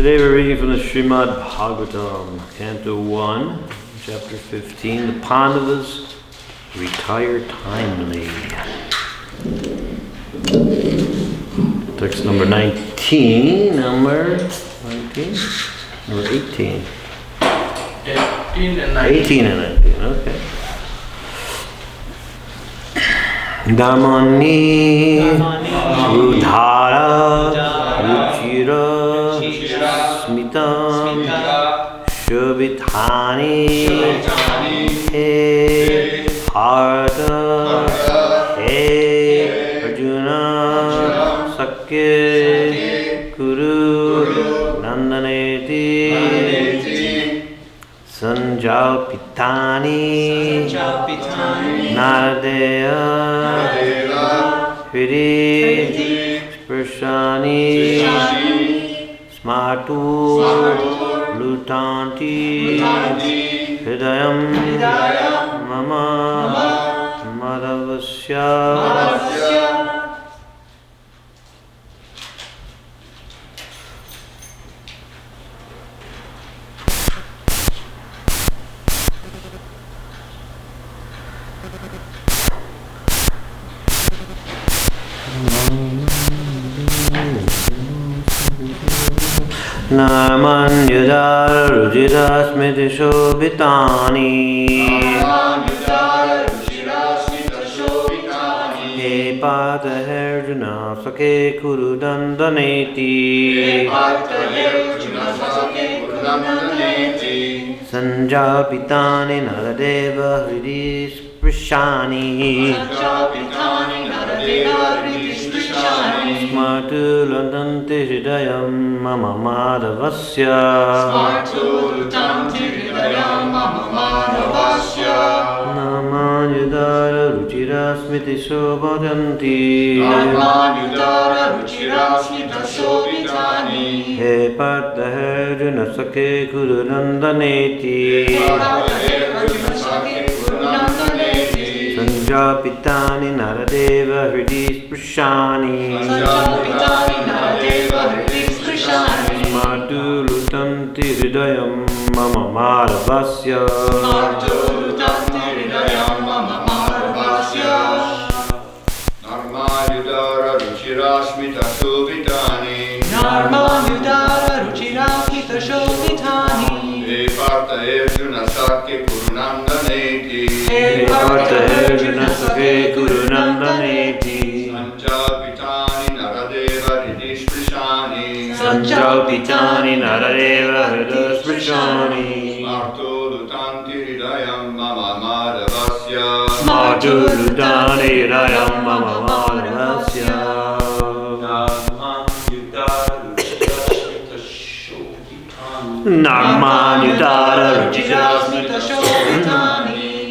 Today we're reading from the Srimad Bhagavatam, Canto 1, Chapter 15, the Pandavas retire timely. Text number 19, number 18. 18 and 19, okay. Dhamani Udhara Ruchira Smitam Shobhitani He Bharata He Arjuna Sakya Kuru Nandaneti Sanjalpitani Naradeya Hridi Sprashani Smartu Lutanti Hridayam Mama Madhavasya. Narmanyudara Rujira Smiti Shobhitani He Pata Herjuna Sake Kuru Dandaneti Sanjalpitani Naradeva Hridi Sprashani Smartu Lutanti Hridayam Mama Madhavasya. Namanyudara Ruchira Smiti Shobhatanti He Partha Arjuna Sakhe Guru Nandaneti Sanjalpitani Naradeva Hridi Sprashani Smartu Lutanti Hridayam Mama Madhavasya. Narmanyudara Ruchira Smita Shobhitani He Partha Arjuna Sakhe Guru Nandaneti Sanjalpitani Naradeva Hridi Sprashani Smartu Lutanti Hridayam Mama Madhavasya. Narmanyudara Ruchira Smita Shobhitani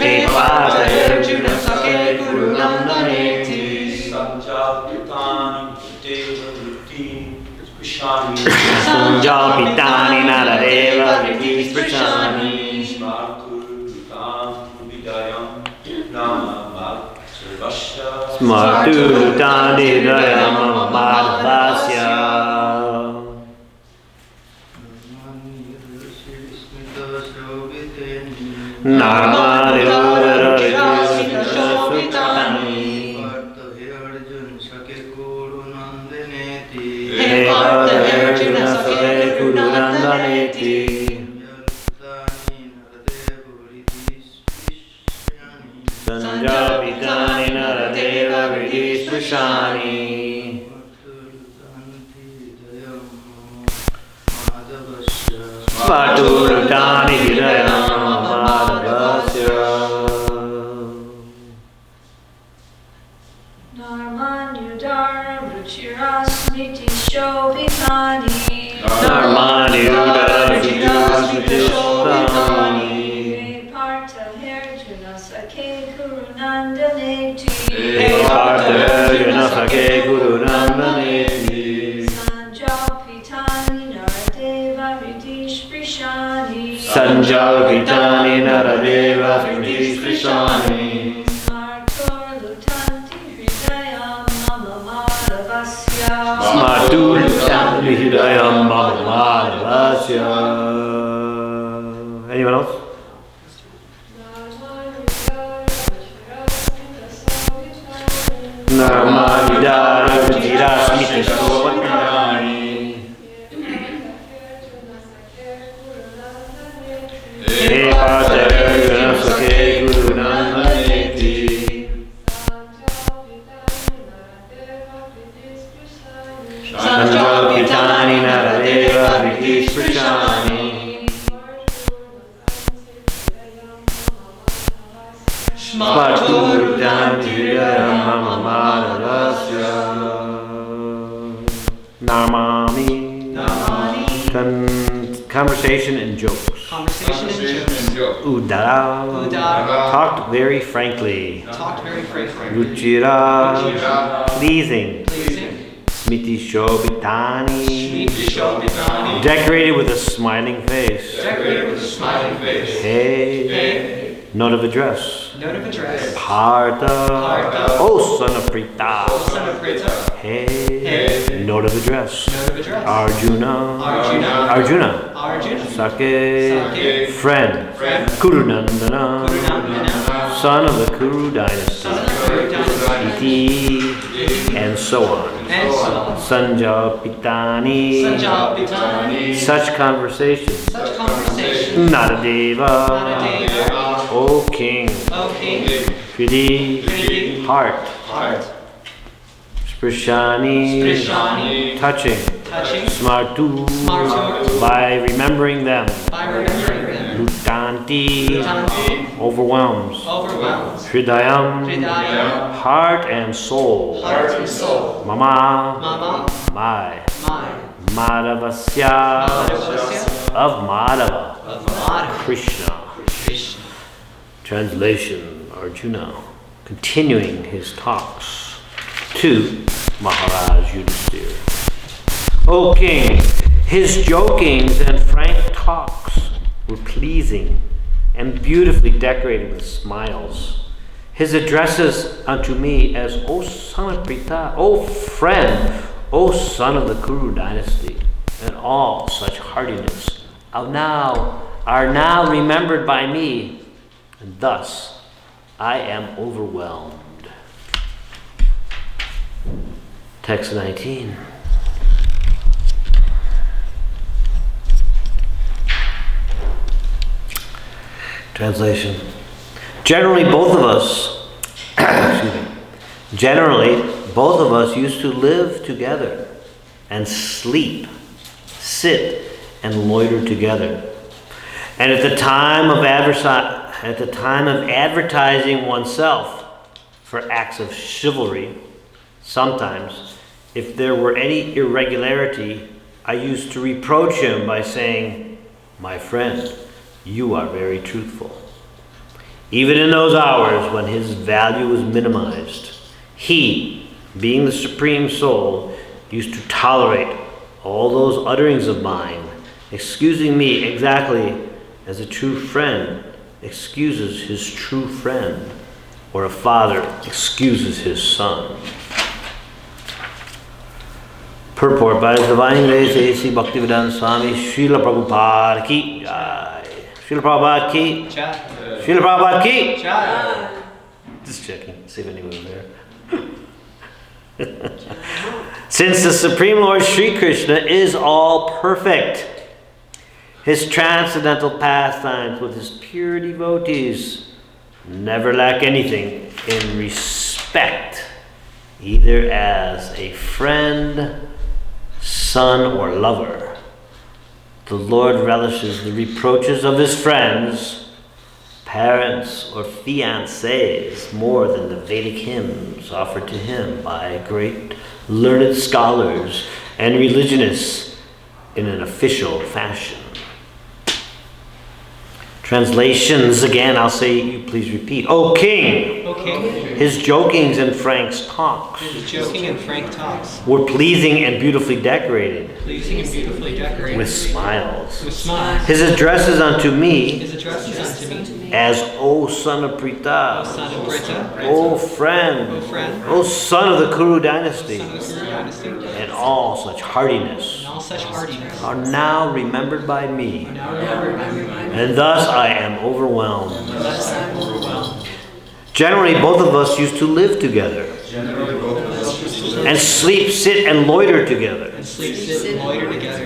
He Partha Arjuna Sakhe Guru Nandaneti Sanjalpitani Naradeva Hridi Sprashani Smartu Lutanti Hridayam Mama Madhavasya. Narmanyudara Ruchira Smita Shobhitani He Partha Arjuna Sakhe Guru Nandaneti Sanjalpitani Naradeva Hridi Sprashani Smartu Lutanti Hridayam Mama Madhavasya. Narmanyudara Ruchira Smiti Shobhitani Narmanyudara Ruchira Smiti Shobhitani He Partha Arjuna Sakhe Guru Nandaneti Sanjalpitani Naradeva Hridi Sprashani Sanjalpitani Naradeva Hridi Sprashani Smartu Lutanti Hridayam Mama Hridayam Mama Madhavasya. Anyone else? Namanidara Virasmiti Shobhatani. He Pater Ganasake Guru Nandaneti. Sanjal Pitani Naradeva British Prashani. Shmaturudam Hridayam Mama Madhavasya. Namami. Conversation and jokes. Conversation and joke. Udara. Talked very frankly. Ruchira. Pleasing. Smiti Shobitani. Decorated with a smiling face. Hey. Note of address. Partha. Oh, son of Prita. Hey. Note of address. Arjuna. Sake. Friend. Kurunandana. Son of the Kuru dynasty. Iti. And so on. Sanja Pitani. Such conversation. Natadeva. O King. Priti. Heart. Sprishani. Touching. Smartu. By remembering them. Lutanti. Overwhelms. Hridayam. Heart and soul. Mama. My. Madhavasya. Of Madhava. Krishna. Translation. Arjuna, continuing his talks to Maharaj Yudhisthira. O King, his jokings and frank talks were pleasing and beautifully decorated with smiles. His addresses unto me as O son of Prita, O friend, O son of the Kuru dynasty, and all such heartiness are now remembered by me, and thus I am overwhelmed. Text 19. Translation. Generally, both of us used to live together and sleep, sit, and loiter together. And at the time of advertising oneself for acts of chivalry, sometimes, if there were any irregularity, I used to reproach him by saying, "My friend, you are very truthful." Even in those hours when his value was minimized, he, being the Supreme Soul, used to tolerate all those utterings of mine, excusing me exactly as a true friend excuses his true friend, or a father excuses his son. Purport by His Divine Grace A.C. Bhaktivedanta Swami Srila Prabhupada Ki Jai. Srila Prabhupada Ki Jai. Srila Prabhupada Ki Jai. Just checking, see if anyone was there. Since the Supreme Lord Sri Krishna is all perfect, his transcendental pastimes with his pure devotees never lack anything in respect, either as a friend, son, or lover. The Lord relishes the reproaches of his friends, parents, or fiancés more than the Vedic hymns offered to him by great learned scholars and religionists in an official fashion. Translations, again, I'll say, you please repeat. O King, his jokings and frank talks were pleasing and beautifully decorated with smiles. His addresses unto me as O son of Prita, O friend, O son of the Kuru dynasty, and all such heartiness such hardiness are now remembered by me, are now remembered by me, and thus I am overwhelmed. and thus I am overwhelmed. Generally, both of us used to live together, and sleep, sit, and loiter together. And sleep, sit, and loiter together.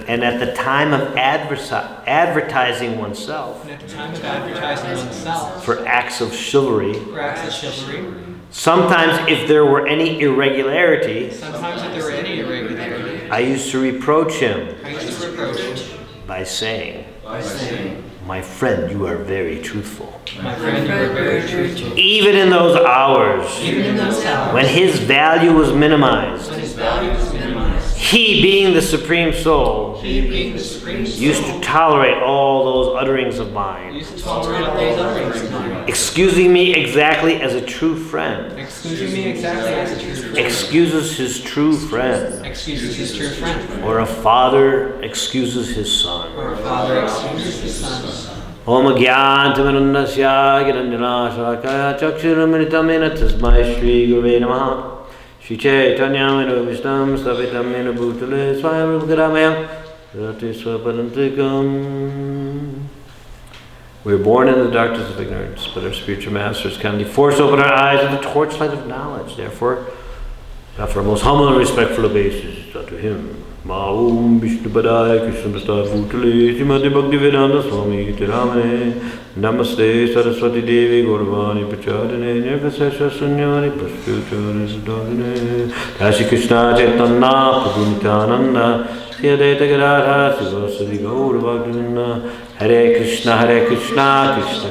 And at the time of advertising oneself And at the time of advertising oneself for acts of chivalry, for acts of chivalry, sometimes if there were any irregularity, sometimes if there were any irregularity, I used to reproach him I used to reproach him by saying, by saying, "My friend, you are very truthful." "My friend, you are very truthful." Even in those hours Even in those hours, when his value was minimized, when his value was minimized, he, being the Supreme Soul, he, being the Supreme Soul, used to tolerate all those utterings of mine, used to tolerate all those utterings of mine, excusing me exactly as a true friend excusing me exactly as a true friend, excuses his true friend, excuses his true friend, or a father excuses his son. or a father excuses his son. Om Gyantamanandasya Giranjanashakaya Chakshuramitamena Tasmai Shri Gurve Namaha Shri Chaitanya Mena Vishtam Stavitam Mena Bhutale Swayam Rupakaramayam Rati Swaparantikam. We are born in the darkness of ignorance, but our spiritual masters kindly force open our eyes with the torchlight of knowledge. Therefore, after a most humble and respectful obeisance unto him, Maum Vishnu Padaya Krishna Prasad Bhutale Srimati Bhaktivedanta Swami Tiramane Namaste Saraswati Devi Gauravani Prachadane Nirvasesha Sunyani Prasputane Sudhagane Tashi Krishna Chaitanya Prabhu Nityananda Sri Advaita Gadadhara Sivasadi Gauravagdana Hare Krishna Krishna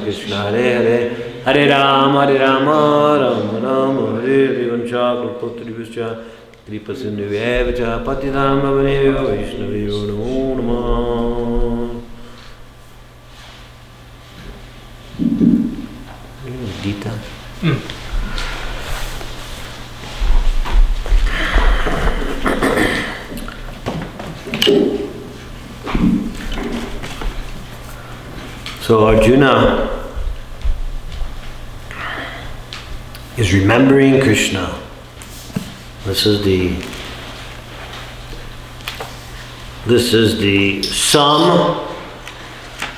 Krishna Hare Hare Hare Rama Rama Rama Hare Vivancha Kalpotri Vischa Kripa Sindhuvevacha Patitam Bhavanevyo Vaishnavyo Namo Namah. Gita. So Arjuna is remembering Krishna. This is the sum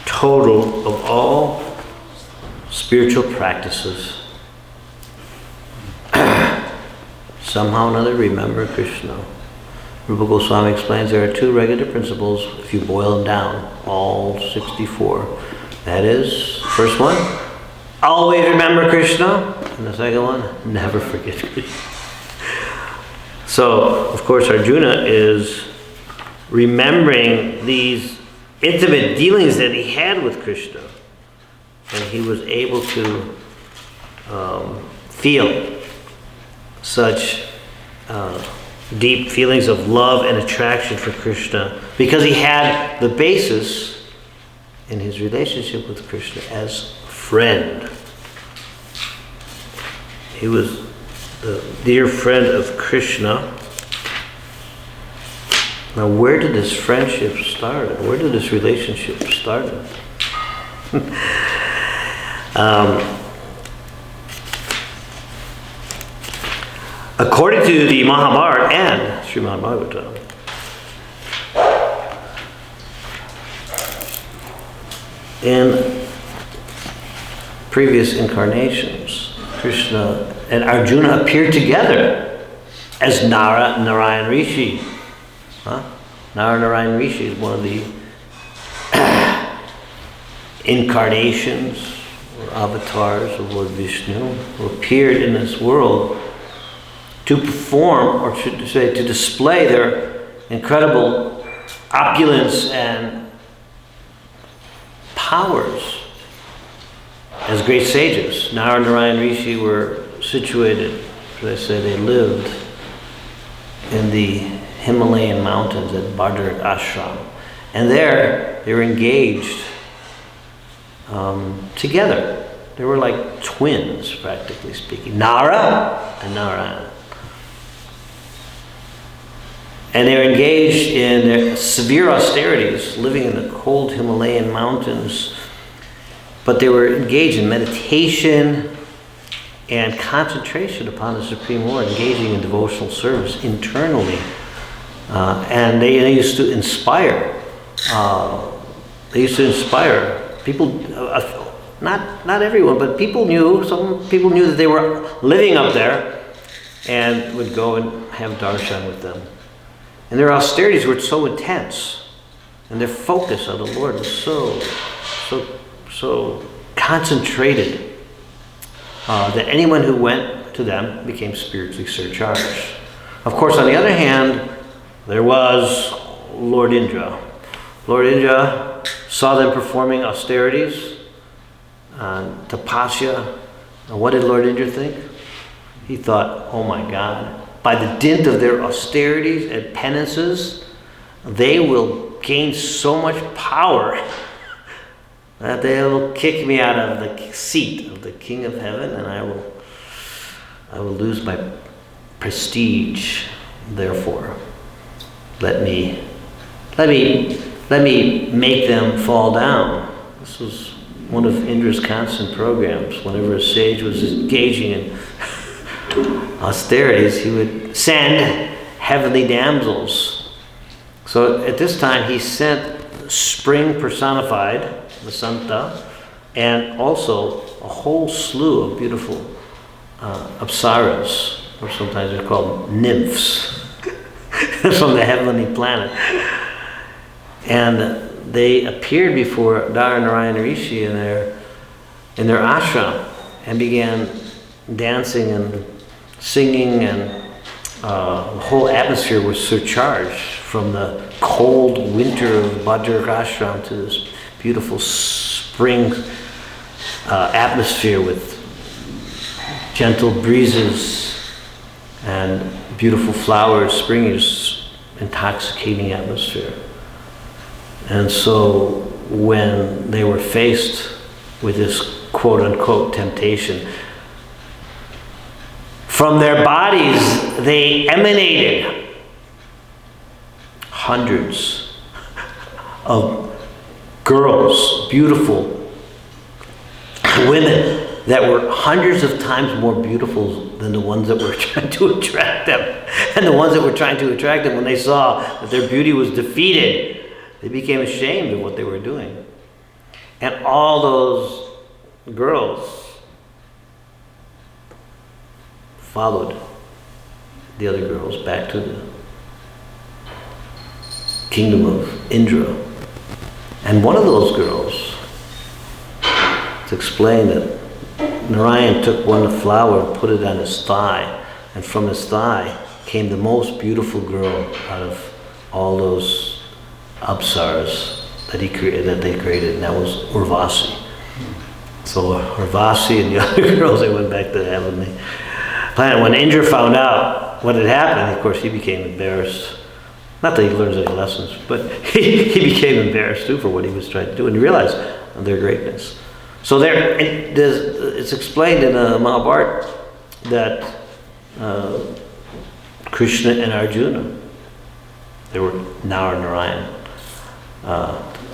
total of all spiritual practices. Somehow or another, remember Krishna. Rupa Goswami explains there are two regular principles if you boil them down, all 64. That is, first one, always remember Krishna. And the second one, never forget Krishna. So, of course, Arjuna is remembering these intimate dealings that he had with Krishna. And he was able to feel such deep feelings of love and attraction for Krishna because he had the basis in his relationship with Krishna as friend. He was the dear friend of Krishna. Now, where did this friendship start? Where did this relationship start? According to the Mahabharata and Srimad Bhagavatam, in previous incarnations, Krishna and Arjuna appeared together as Narayan Rishi. Narayan Rishi is one of the incarnations or avatars of Lord Vishnu who appeared in this world to perform, or should say, to display their incredible opulence and powers as great sages. Narayan Rishi were situated, as I say, they lived in the Himalayan mountains at Bhadrak Ashram. And there they were engaged together. They were like twins, practically speaking. Nara and Narayana. And they were engaged in their severe austerities, living in the cold Himalayan mountains. But they were engaged in meditation and concentration upon the Supreme Lord, engaging in devotional service internally. And they used to inspire. They used to inspire people. Not everyone, but people knew. Some people knew that they were living up there, and would go and have darshan with them. And their austerities were so intense, and their focus on the Lord was so concentrated that anyone who went to them became spiritually surcharged. Of course, on the other hand, there was Lord Indra. Lord Indra saw them performing austerities, tapasya. And what did Lord Indra think? He thought, oh my God, by the dint of their austerities and penances, they will gain so much power that they will kick me out of the seat of the King of Heaven, and I will lose my prestige. Therefore, let me make them fall down. This was one of Indra's constant programs. Whenever a sage was engaging in austerities, he would send heavenly damsels. So at this time, he sent spring personified, the Santa, and also a whole slew of beautiful apsaras, or sometimes they're called nymphs, from the heavenly planet. And they appeared before Narayana Rishi in their ashram and began dancing and singing, and the whole atmosphere was surcharged from the cold winter of Bhadrak ashram to this beautiful spring atmosphere with gentle breezes and beautiful flowers. Spring is intoxicating atmosphere. And so when they were faced with this quote-unquote temptation, from their bodies they emanated hundreds of girls, beautiful women that were hundreds of times more beautiful than the ones that were trying to attract them. And the ones that were trying to attract them, when they saw that their beauty was defeated, they became ashamed of what they were doing. And all those girls followed the other girls back to the kingdom of Indra. And one of those girls, it's explained that Narayan took one flower and put it on his thigh, and from his thigh came the most beautiful girl out of all those apsaras that they created, and that was Urvasi. So Urvasi and the other girls, they went back to the heavenly planet. When Indra found out what had happened, of course, he became embarrassed. Not that he learns any lessons, but he became embarrassed too for what he was trying to do, and he realized their greatness. So it's explained in the Mahabharata that Krishna and Arjuna, they were Nara and Narayan.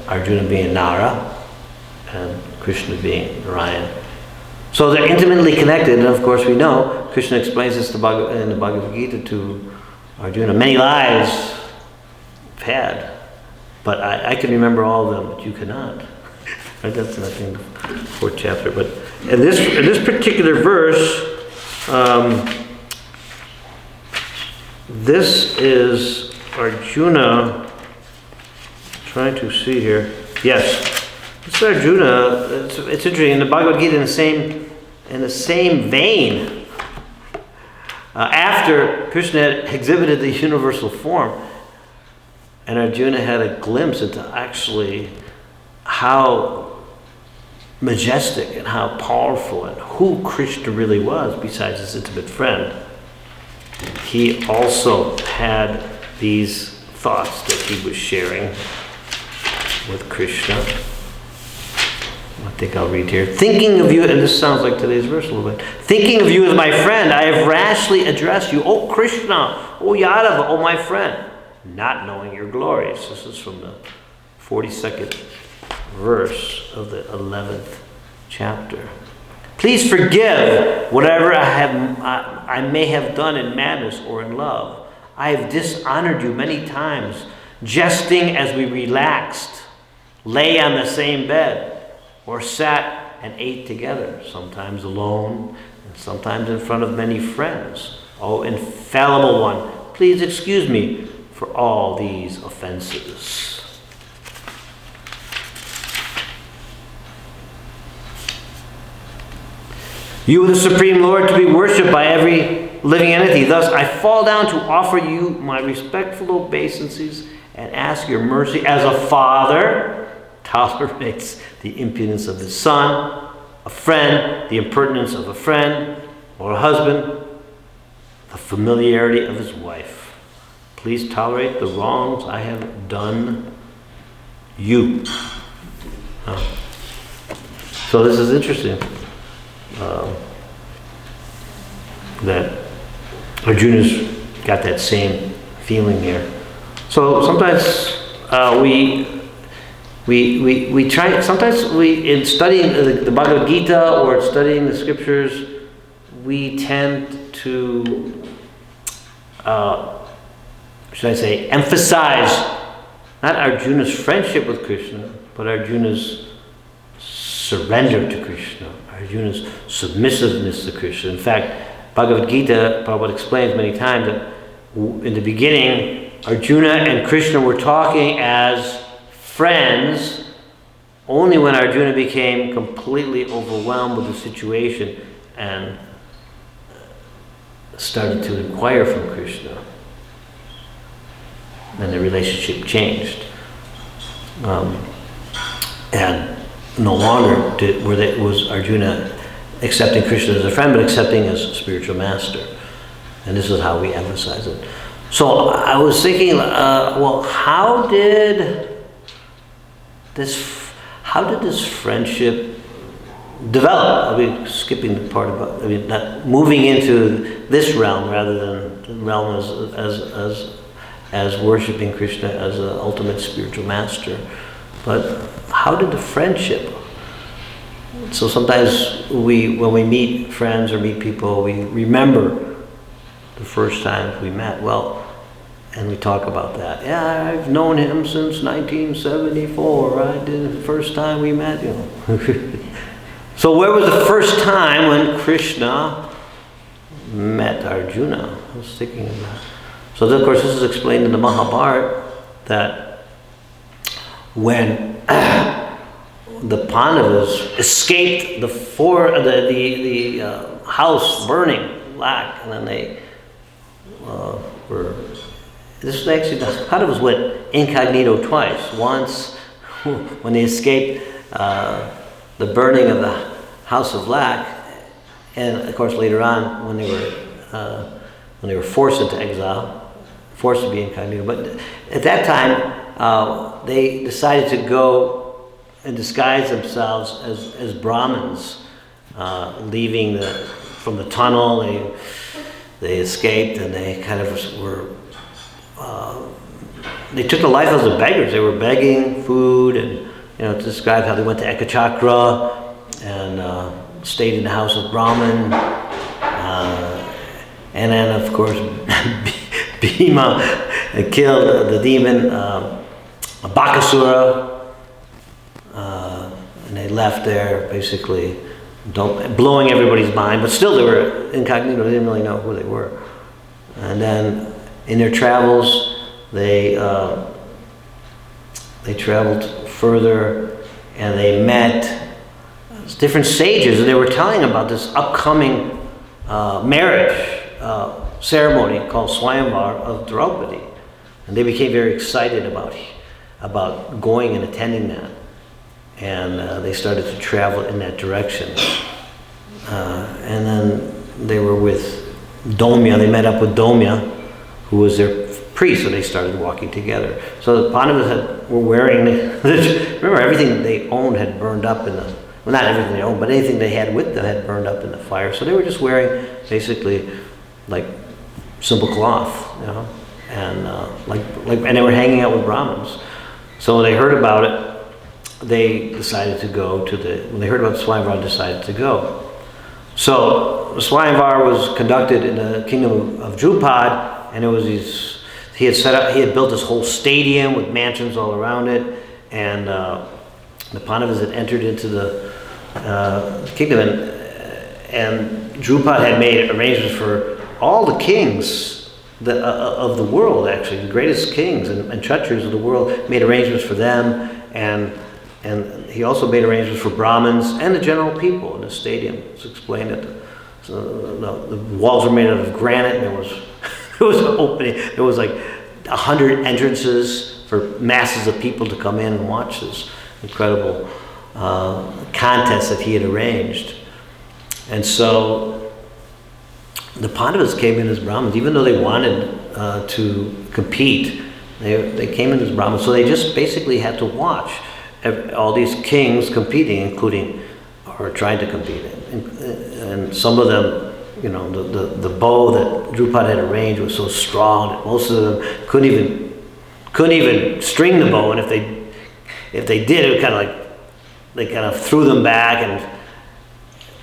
Arjuna being Nara and Krishna being Narayan. So they're intimately connected, and of course we know, Krishna explains this in the Bhagavad Gita to Arjuna. Many lives I've had, but I can remember all of them, but you cannot. Right? That's nothing, the 4th chapter. But in this particular verse, this is Arjuna. Trying to see here. Yes, this is Arjuna. It's interesting. In the Bhagavad Gita, in the same vein, after Krishna had exhibited the universal form, and Arjuna had a glimpse into actually how majestic and how powerful and who Krishna really was, besides his intimate friend, he also had these thoughts that he was sharing with Krishna. I think I'll read here. Thinking of you, and this sounds like today's verse a little bit. Thinking of you as my friend, I have rashly addressed you. Oh Krishna, oh Yadava, oh my friend, not knowing your glories. This is from the 42nd verse of the 11th chapter. Please forgive whatever I may have done in madness or in love. I have dishonored you many times, jesting as we relaxed, lay on the same bed, or sat and ate together, sometimes alone, and sometimes in front of many friends. O infallible one, please excuse me for all these offenses. You are the Supreme Lord, to be worshipped by every living entity. Thus, I fall down to offer you my respectful obeisances and ask your mercy as a father tolerates the impudence of his son, a friend, the impertinence of a friend, or a husband, the familiarity of his wife. Please tolerate the wrongs I have done you. So this is interesting. That Arjuna's got that same feeling here. So sometimes we try. Sometimes in studying the Bhagavad Gita or studying the scriptures, we tend to, should I say, emphasize not Arjuna's friendship with Krishna, but Arjuna's surrender to Krishna, Arjuna's submissiveness to Krishna. In fact, Bhagavad Gita, Prabhupada explains many times that in the beginning, Arjuna and Krishna were talking as friends. Only when Arjuna became completely overwhelmed with the situation and started to inquire from Krishna, then the relationship changed. And no longer was Arjuna accepting Krishna as a friend, but accepting as a spiritual master. And this is how we emphasize it. So I was thinking, how did this friendship develop? Skipping the part about, not moving into this realm rather than the realm as worshiping Krishna as an ultimate spiritual master. But how did the friendship? So sometimes when we meet friends or meet people, we remember the first time we met. Well, and we talk about that. Yeah, I've known him since 1974. Right? The first time we met, So where was the first time when Krishna met Arjuna? I was thinking of that. So of course, this is explained in the Mahabharata that when the Pandavas escaped the house burning black, and then they were. This was actually the Pandavas went incognito twice. Once when they escaped the burning of the house of black, and of course later on when they were forced into exile, forced to be incognito. But at that time, they decided to go and disguise themselves as Brahmins, leaving from the tunnel. They escaped, and they kind of were. They took the life as the beggars. They were begging food, and to describe how they went to Ekachakra and stayed in the house of Brahman, and then of course Bhima killed the demon Bakasura. And they left there basically blowing everybody's mind, but still they were incognito. They didn't really know who they were. And then in their travels, they traveled further, and they met different sages, and they were telling about this upcoming marriage ceremony called Swayamvar of Draupadi, and they became very excited about going and attending that. And they started to travel in that direction. And then they were with Domya. They met up with Domya, who was their priest, so they started walking together. So the Pandavas were wearing, remember everything they owned had burned up not everything they owned, but anything they had with them had burned up in the fire. So they were just wearing basically like simple cloth, and and they were hanging out with Brahmins. So when they heard about it, they decided to go when they heard about Swayamvar, decided to go. So Swayamvar was conducted in the kingdom of Drupad, and it was these. He had built this whole stadium with mansions all around it, and the Pandavas had entered into the kingdom, and Drupad had made arrangements for all the kings of the world. Actually, the greatest kings and Kshatriyas of the world made arrangements for them, and he also made arrangements for Brahmins and the general people in the stadium. It's explained that the walls were made out of granite, and there was an opening. There was like 100 entrances for masses of people to come in and watch this incredible contest that he had arranged. And so the Pandavas came in as Brahmins, even though they wanted to compete. They came in as Brahmins, so they just basically had to watch all these kings competing, including or trying to compete. And some of them, you know, the bow that Drupad had arranged was so strong that most of them couldn't even string the bow, and if they did, it kind of like they kind of threw them back. And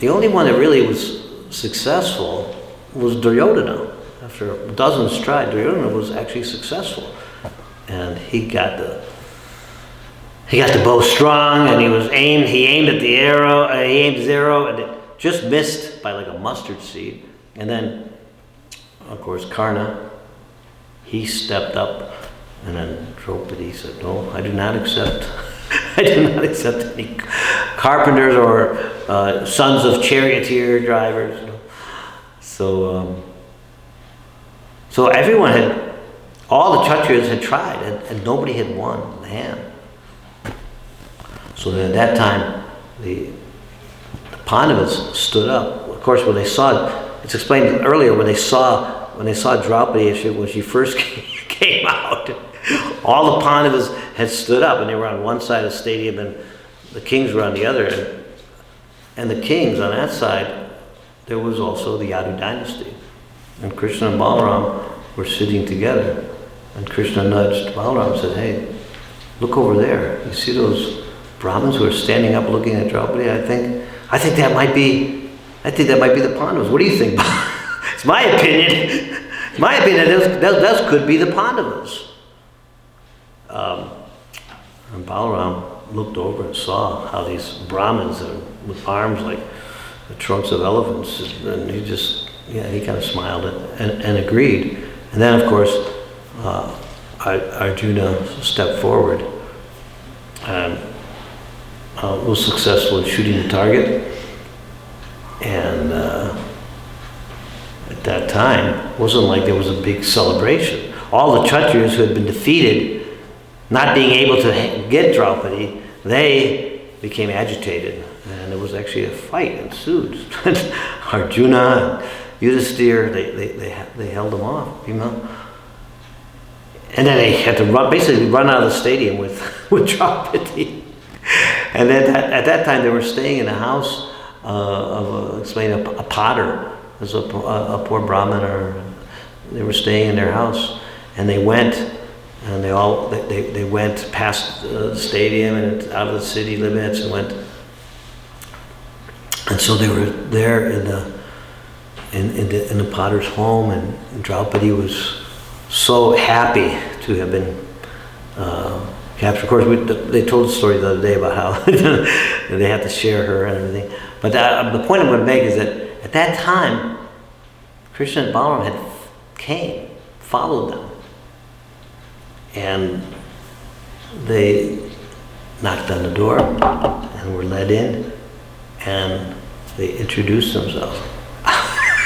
the only one that really was successful was Duryodhana. After dozens tried, Duryodhana was actually successful, and he got the bow strung, and he aimed at the arrow. He aimed his arrow, and it just missed by like a mustard seed. And then, of course, Karna, he stepped up, and then Draupadi said, "No, I do not accept. I do not accept any carpenters or sons of charioteer drivers." So everyone all the Kshatriyas had tried, and nobody had won the hand. So at that time, the Pandavas stood up. Of course, when they saw, it's explained earlier, when they saw Draupadi when she first came out, all the Pandavas had stood up, and they were on one side of the stadium, and the kings were on the other. And the kings on that side, there was also the Yadu dynasty. And Krishna and Balaram were sitting together. And Krishna nudged Balaram and said, "Hey, look over there. You see those Brahmins who are standing up looking at Draupadi? I think that might be the Pandavas. What do you think?" It's my opinion. My opinion, those could be the Pandavas. And Balaram looked over and saw how these Brahmins with arms like the trunks of elephants, and he kind of smiled and agreed. And then, of course, Arjuna stepped forward and was successful in shooting the target. And at that time, it wasn't like there was a big celebration. All the Kshatriyas who had been defeated, not being able to get Draupadi, they became agitated, and there was actually a fight ensued. Arjuna and Yudhisthira, they held them off, you know. And then they had to run out of the stadium with Draupadi. And then at that time, they were staying in a house of a potter. There's a poor Brahmin, they were staying in their house, and they went, and they went past the stadium and out of the city limits and went. And so they were there in the potter's home, and Draupadi was so happy to have been captured. Of course, they told the story the other day about how they had to share her and everything. But the point I want to make is that at that time, Krishna and Balaram had followed them, and they knocked on the door and were let in, and they introduced themselves.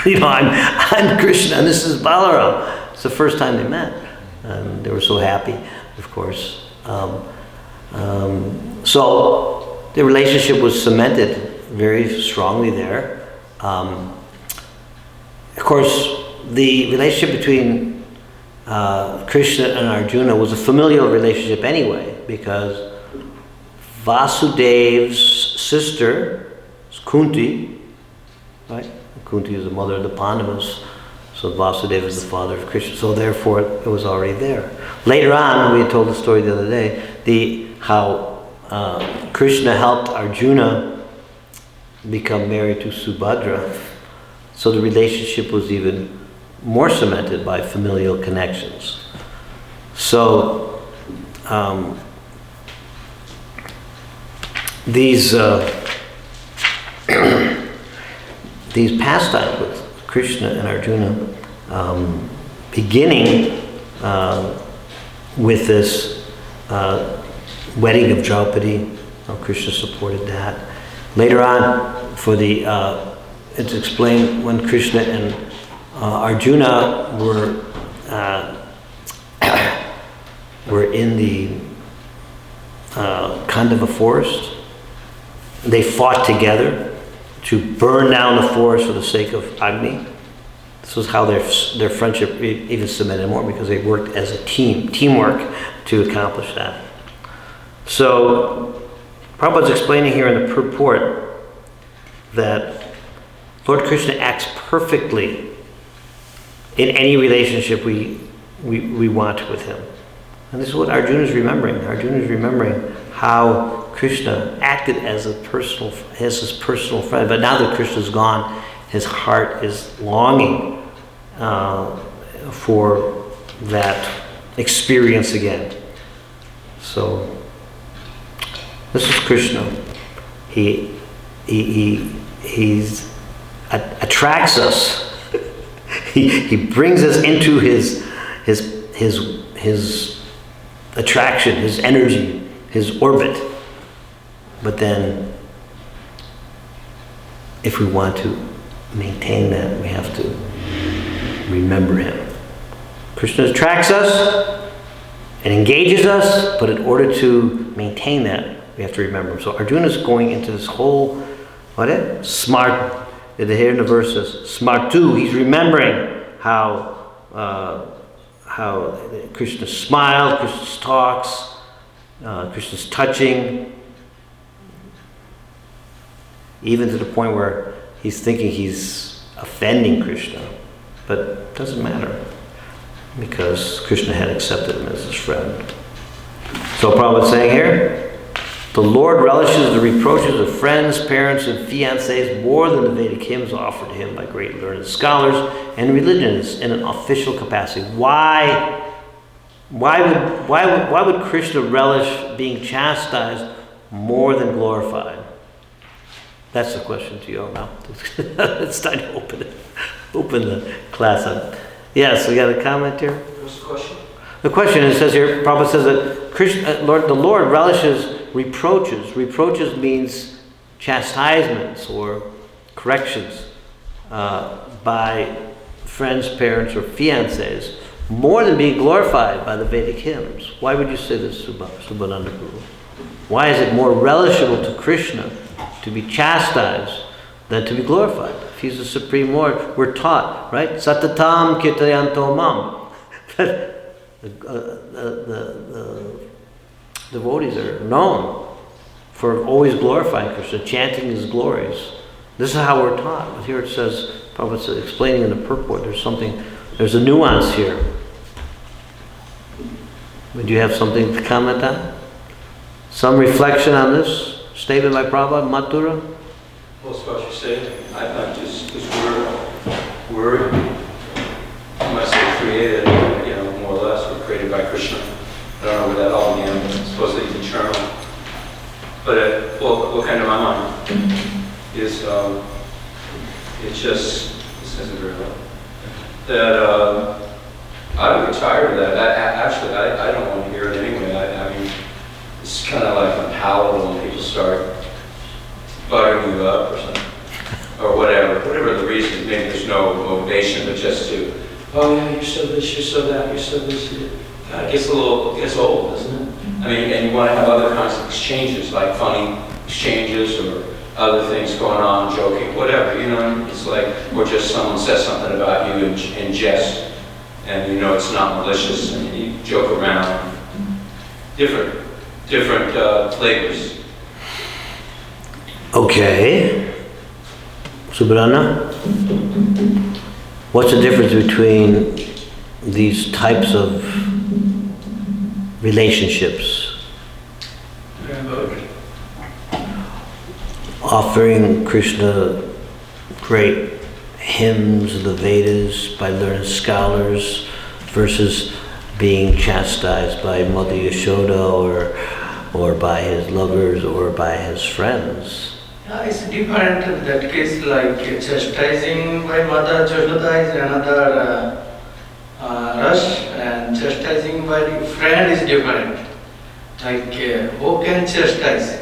You know, I'm Krishna, and this is Balaram. It's the first time they met, and they were so happy, of course. So the relationship was cemented very strongly there. Of course, the relationship between Krishna and Arjuna was a familial relationship anyway, because Vasudev's sister is Kunti, right? Kunti is the mother of the Pandavas, so Vasudeva is the father of Krishna, so therefore it was already there. Later on, we had told the story the other day, how Krishna helped Arjuna become married to Subhadra, so the relationship was even more cemented by familial connections. So these pastimes with Krishna and Arjuna, beginning with this wedding of Draupadi, Krishna supported that. Later on, it's explained when Krishna and Arjuna were in the Khandava forest. They fought together to burn down the forest for the sake of Agni. This was how their friendship even cemented more, because they worked as a teamwork to accomplish that. So Prabhupada's explaining here in the purport that Lord Krishna acts perfectly in any relationship we want with him. And this is what Arjuna is remembering. Arjuna is remembering how Krishna acted as his personal friend. But now that Krishna's gone, his heart is longing for that experience again. So this is Krishna. He attracts us. he brings us into his attraction, his energy, his orbit. But then, if we want to maintain that, we have to remember him. Krishna attracts us and engages us, but in order to maintain that, we have to remember him. So Arjuna is going into this whole, smart, here in the verses, smartu, he's remembering how Krishna smiled, Krishna talks, Krishna's touching, even to the point where he's thinking he's offending Krishna. But it doesn't matter, because Krishna had accepted him as his friend. So Prabhupada is saying here, the Lord relishes the reproaches of friends, parents, and fiancés more than the Vedic hymns offered to him by great learned scholars and religionists in an official capacity. Why would Krishna relish being chastised more than glorified? That's the question to you all now. It's time to open the class up. Yes, we got a comment here? What's the question? The question, it says here, Prabhupada says that the Lord relishes reproaches. Reproaches means chastisements or corrections by friends, parents, or fiancés, more than being glorified by the Vedic hymns. Why would you say this, Subhananda Guru? Why is it more relishable to Krishna to be chastised than to be glorified? If he's the Supreme Lord, we're taught, right? Satatam kirtayanto mam. The devotees are known for always glorifying Krishna, chanting his glories. This is how we're taught. But here it says, Prabhupada explaining in the purport, there's a nuance here. Would you have something to comment on? Some reflection on this statement by Prabhupada, Mathura? Well, it's what you say. I thought just this word, I must say created, more or less, were created by Krishna. I don't know where that all began, but supposedly it's eternal. But what came to my mind is, it's just, this isn't very well, that I would get tired of that. Actually, I don't want to hear it anyway. I mean, it's kind of like unpalatable when people start buttering you up or something, or whatever the reason. Maybe there's no motivation, but just to, oh yeah, you're so this, you're so that, you're so this. It gets old, doesn't it? I mean, and you want to have other kinds of exchanges, like funny exchanges or other things going on, joking, whatever, it's like, or just someone says something about you in jest, and it's not malicious, and you joke around. Different flavors. Okay. Subrana? What's the difference between these types of relationships? Offering Krishna great hymns of the Vedas by learned scholars versus being chastised by Mother Yashoda or by his lovers or by his friends. Yeah, it's different in that case, like chastising by Mother Yashoda is another rush, and chastising by the friend is different. Like who can chastise?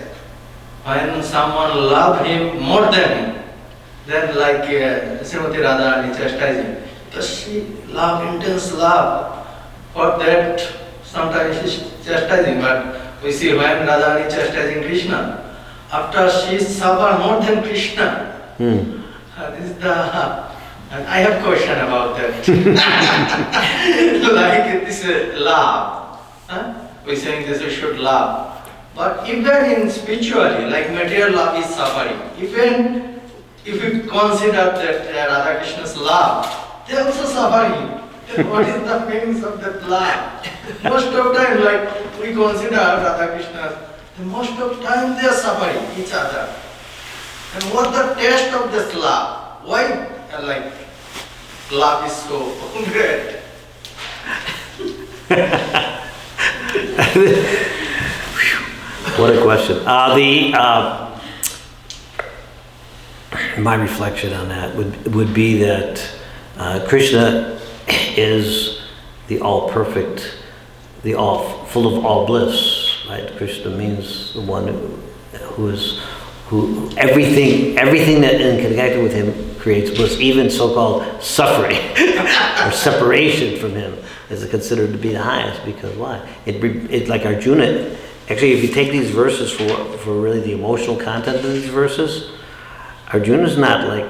When someone loves him more than him, then like Srimati Radharani chastising, because she love, intense love. For that, sometimes she's chastising, but we see when Radharani chastising Krishna, after she suffer more than Krishna. This is the, and I have question about that. Like this love. We're saying this we should love. But even in spiritually, like material love is suffering. Even if we consider that Radha Krishna's love, they are also suffering. Then what is the meaning of that love? Most of time, like we consider Radha Krishna, most of time they are suffering each other. And what the taste of this love? Why like love is so great? What a question. My reflection on that would be that Krishna is the all perfect, the all full of all bliss. Right? Krishna means the one who everything that is connected with him creates bliss. Even so-called suffering or separation from him is considered to be the highest. Because why? It like Arjuna. Actually, if you take these verses for really the emotional content of these verses, Arjuna's not like,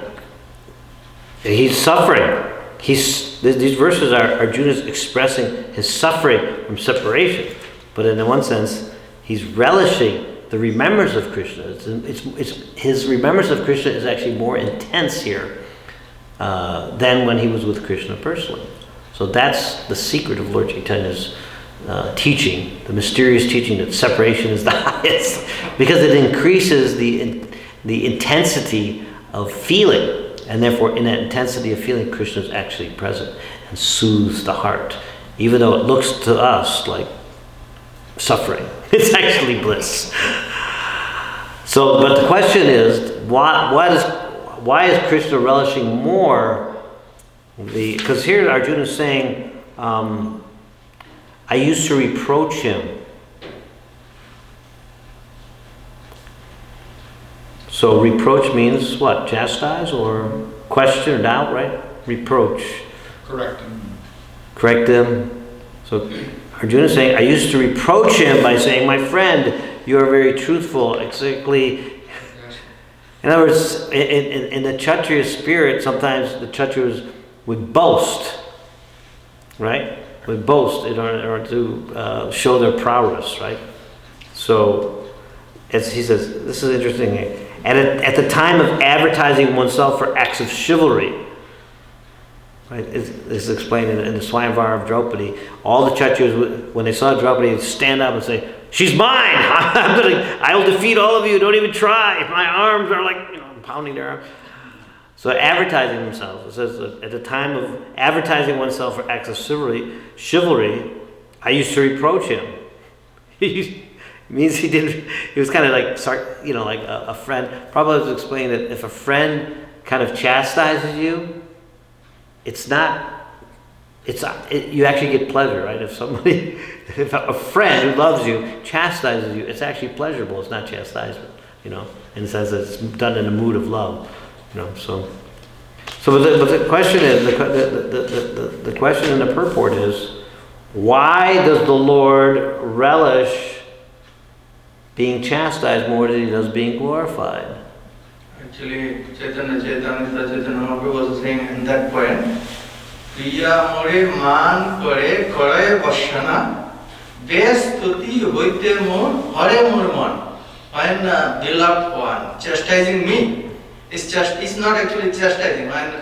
he's suffering. These verses are Arjuna's expressing his suffering from separation. But in one sense, he's relishing the remembrance of Krishna. His remembrance of Krishna is actually more intense here than when he was with Krishna personally. So that's the secret of Lord Chaitanya's teaching, the mysterious teaching that separation is the highest, because it increases the intensity of feeling, and therefore in that intensity of feeling, Krishna is actually present and soothes the heart, even though it looks to us like suffering. It's actually bliss. So, but the question is, why is Krishna relishing more? Because here Arjuna is saying, I used to reproach him. So reproach means what? Chastise or question or doubt, right? Reproach. Correct him. So Arjuna is saying, I used to reproach him by saying, my friend, you are very truthful. Exactly. In other words, in the Kshatriya spirit, sometimes the Kshatriyas would boast, right? Would boast in order to show their prowess, right? So, as he says, this is interesting. At the time of advertising oneself for acts of chivalry, right? It's explained in the Swayamvara of Draupadi. All the Kshatriyas, when they saw Draupadi, would stand up and say, "She's mine! I will defeat all of you. Don't even try. My arms are like, pounding their arms." So advertising themselves, it says that at the time of advertising oneself for acts of chivalry, I used to reproach him. It means he was kind of like, like a friend. Prabhupada was explaining that if a friend kind of chastises you, you actually get pleasure, right? If a friend who loves you chastises you, it's actually pleasurable. It's not chastisement, in the sense that it's done in a mood of love. So but the question is, the question in the purport is, why does the Lord relish being chastised more than he does being glorified? Actually, Chaitanya Mahaprabhu was saying in that point, Priya more man kare kare vashana destuti hoite more hare more man. When beloved one chastising me, it's not actually chastising. When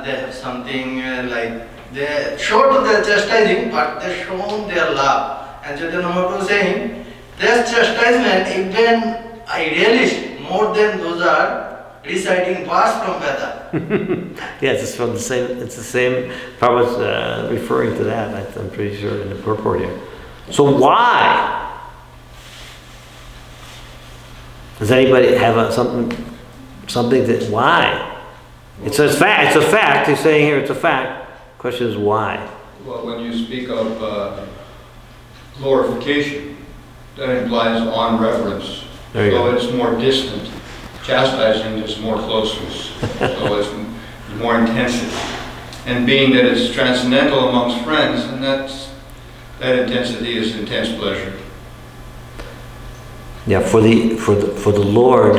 they have something like they showed their chastising, but they shown their love. And Chaitanya Mahaprabhu was saying, their chastisement, even I relish more than those are reciting verse from Veda. Yes, it's from the same. It's the same. Prabhupada's referring to that. I'm pretty sure in the purport here. So why? Does anybody have something that why? It's a fact. It's a fact. He's saying here it's a fact. Question is why? Well, when you speak of glorification, that implies on reverence. There you So go. it's more distant. Chastising is more closeness. So it's more intensity. And being that it's transcendental amongst friends, and that intensity is intense pleasure. Yeah, for the Lord,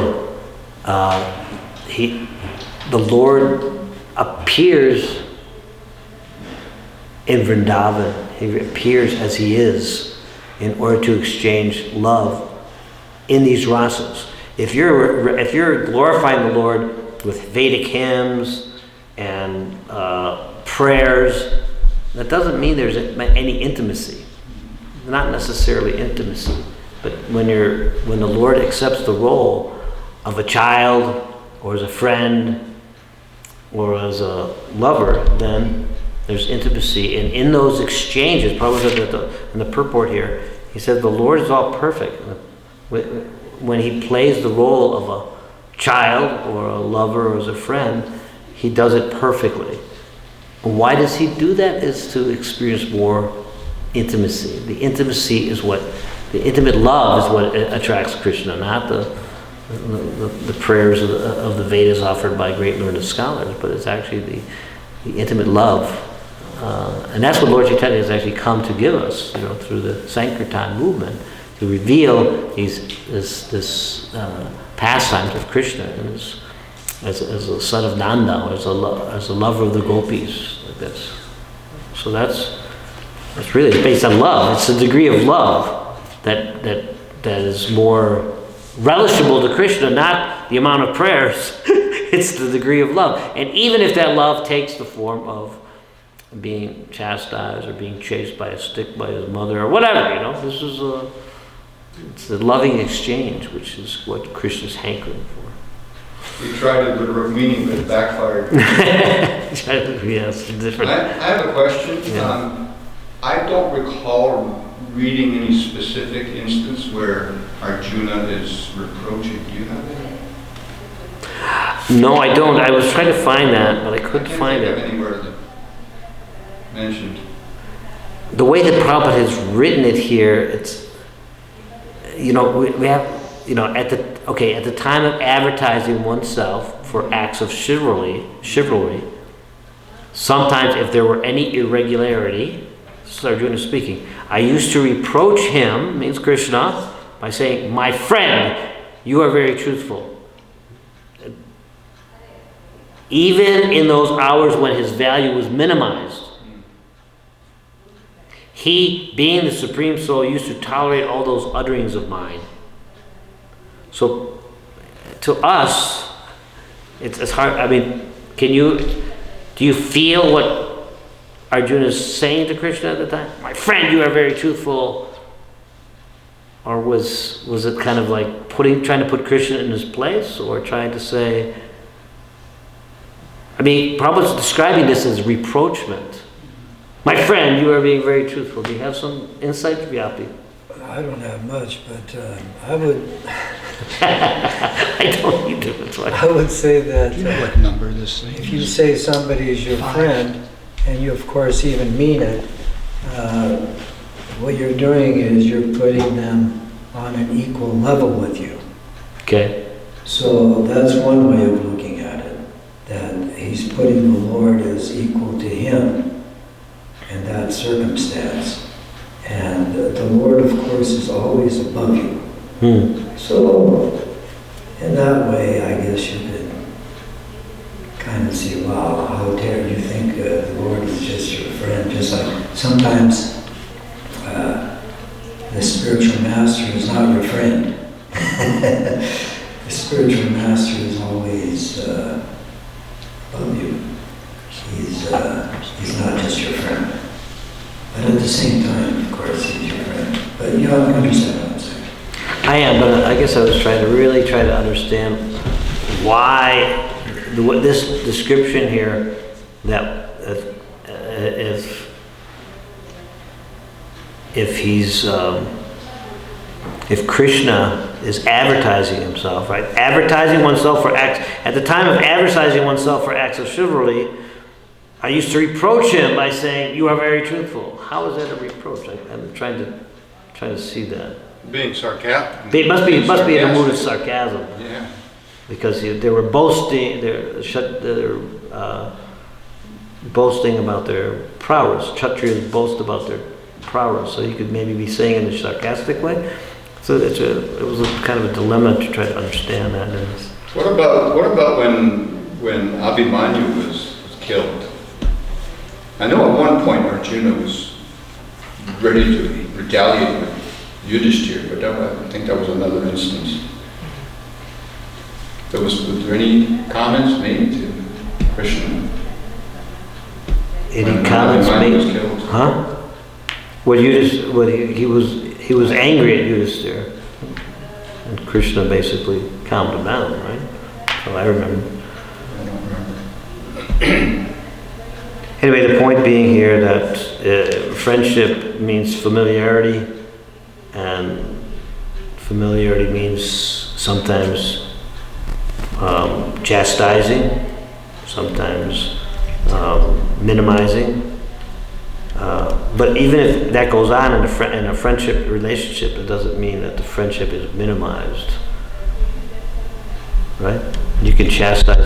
the Lord appears in Vrindaban. He appears as he is in order to exchange love in these rasas. If you're glorifying the Lord with Vedic hymns and prayers, that doesn't mean there's any intimacy. Not necessarily intimacy. But when the Lord accepts the role of a child or as a friend or as a lover, then there's intimacy. And in those exchanges, probably in the purport here, he says the Lord is all perfect. When he plays the role of a child or a lover or as a friend, he does it perfectly. Why does he do that? Is to experience more intimacy. The intimate love is what attracts Krishna, not the prayers of the Vedas offered by great learned scholars, but it's actually the intimate love. And that's what Lord Chaitanya has actually come to give us, through the Sankirtan movement, to reveal this pastimes of Krishna and as a son of Nanda, or as a lover of the gopis, like this. So that's really based on love. It's a degree of love that is more relishable to Krishna, not the amount of prayers. It's the degree of love. And even if that love takes the form of being chastised or being chased by a stick by his mother or whatever, this is it's a loving exchange, which is what Krishna's hankering for. We tried it with a meaning, but it backfired. Yes, different. I have a question. Yeah. I don't recall reading any specific instance where Arjuna is reproaching. Do you have any? No, I don't. I was trying to find that, but I couldn't find think it. of anywhere that mentioned. The way that Prabhupada has written it here, it's, we have, at the time of advertising oneself for acts of chivalry, sometimes if there were any irregularity, this is Arjuna speaking, I used to reproach him, means Krishna, by saying, my friend, you are very truthful. Even in those hours when his value was minimized, he, being the Supreme Soul, used to tolerate all those utterings of mine. So, to us, it's hard. I mean, do you feel what Arjuna is saying to Krishna at the time? My friend, you are very truthful. Or was it kind of like trying to put Krishna in his place, or trying to say? I mean, Prabhupada's describing this as reproachment. My friend, you are being very truthful. Do you have some insight, Vyapi? I don't have much, but I would. I don't either. That's why. I would say that Do you know what number this thing if you is? say somebody is your friend, and you of course even mean it, what you're doing is you're putting them on an equal level with you. Okay. So that's one way of looking at it, that he's putting the Lord as equal to him in that circumstance. And the Lord, of course, is always above you. So, in that way, I guess you could kind of see, wow, how dare you think the Lord is just your friend. Just like sometimes the spiritual master is not your friend. The spiritual master is always above you. He's not just your friend. But at the same time, of course, he's your friend. But you don't understand what I'm saying. I am, but I guess I was really trying to understand why this description here that if Krishna is advertising himself, right? Advertising oneself for acts. At the time of advertising oneself for acts of chivalry, I used to reproach him by saying, "You are very truthful." How is that a reproach? I'm trying to see that. Being sarcastic. It must be in a mood of sarcasm. Yeah. Because they were boasting, boasting about their prowess. Kshatriyas boast about their prowess, so you could maybe be saying it in a sarcastic way. So it was a kind of a dilemma to try to understand that. What about when Abhimanyu was killed? I know at one point Arjuna was ready to retaliate with Yudhishthira, but I think that was another instance. Was there any comments made to Krishna? Any comments made? Huh? Well, he was angry at Yudhishthira, and Krishna basically calmed him down, right? So I remember. I don't remember. Anyway, the point being here that friendship means familiarity, and familiarity means sometimes chastising, sometimes minimizing. But even if that goes on in a friendship relationship, it doesn't mean that the friendship is minimized, right? You can chastise